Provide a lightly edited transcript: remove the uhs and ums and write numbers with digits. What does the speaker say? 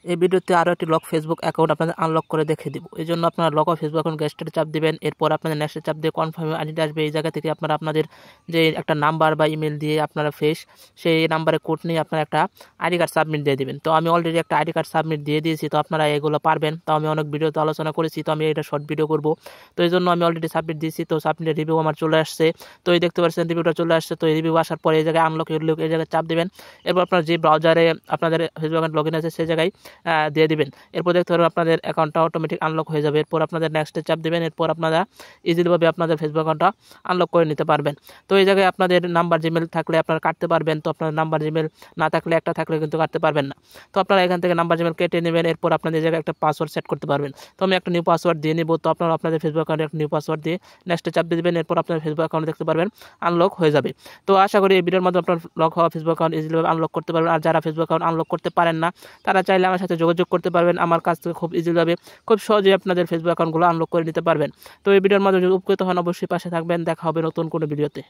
এই ভিডিওতে আরও একটি লক ফেসবুক অ্যাকাউন্ট আপনাদের আনলক করে দেখিয়ে দিব। এই জন্য আপনারা লক ফেসবুক অ্যাকাউন্ট গেস্টের চাপ দিবেন। এরপর আপনাদের নেক্সটে চাপ দিয়ে কনফার্ম আইডিটা আসবে। এই জায়গা থেকে আপনারা আপনাদের যে একটা নাম্বার বা ইমেল দিয়ে আপনারা সেই নাম্বারে কোড নিয়ে আপনারা একটা আইডি কার্ড সাবমিট দিয়ে দিবেন। তো আমি অলরেডি একটা আইডি কার্ড সাবমিট দিয়ে দিয়েছি। তো আপনারা এগুলো পারবেন। তো আমি অনেক ভিডিওতে আলোচনা করেছি। তো আমি এটা শর্ট ভিডিও করব। তো এই জন্য আমি অলরেডি সাবমিট দিয়েছি। তো সাবমিটের রিভিউ আমার চলে আসছে। তো এই দেখতে পাচ্ছেন রিভিউটা চলে আসছে। তো এই রিভিউ আসার পরে এই জায়গায় আনলক এই জায়গায় চাপ দিবেন। এরপর আপনার যে ব্রাউজারে আপনাদের ফেসবুক অ্যাকাউন্ট লগ ইন আছে সেই জায়গায় দিয়ে দিবেন। এরপর দেখতে পারবেন আপনাদের অ্যাকাউন্টটা অটোমেটিক আনলক হয়ে যাবে। এরপর আপনাদের নেক্সটে চাপ দিবেন। এরপর আপনারা ইজিলিভাবে আপনাদের ফেসবুক অ্যাকাউন্টটা আনলক করে নিতে পারবেন। তো এই জায়গায় আপনাদের নাম্বার জিমেল থাকলে আপনারা কাটতে পারবেন। তো আপনার নাম্বার জিমেল না থাকলে একটা থাকলে কিন্তু কাটতে পারবেন না। তো আপনারা এখান থেকে নাম্বার জিমেল কেটে নেবেন। এরপর আপনাদের এই জায়গায় একটা পাসওয়ার্ড সেট করতে পারবেন। তো আমি একটা নিউ পাসওয়ার্ড দিয়ে নিব। তো আপনারা আপনাদের ফেসবুক অ্যাকাউন্টে একটা নিউ পাসওয়ার্ড দিয়ে নেক্সটে চাপ দিয়ে দিবেন। এরপর আপনার ফেসবুক অ্যাকাউন্ট দেখতে পারবেন আনলক হয়ে যাবে। তো আশা করি এই ভিডিওর মাধ্যমে আপনার লক হওয়া ফেসবুক অ্যাকাউন্ট ইজিলিভাবে আনলক করতে পারবেন। আর যারা ফেসবুক অ্যাকাউন্ট আনলক করতে পারেন না তারা চাইলে আমার সাথে যোগাযোগ করতে পারবেন। আমার কাছ থেকে খুব ইজিলিভাবে খুব সহজেই আপনাদের ফেসবুক অ্যাকাউন্টগুলো আনলক করে নিতে পারবেন। তো এই ভিডিওর মাধ্যমে যদি উপকৃত হন অবশ্যই পাশে থাকবেন। দেখা হবে নতুন কোনো ভিডিওতে।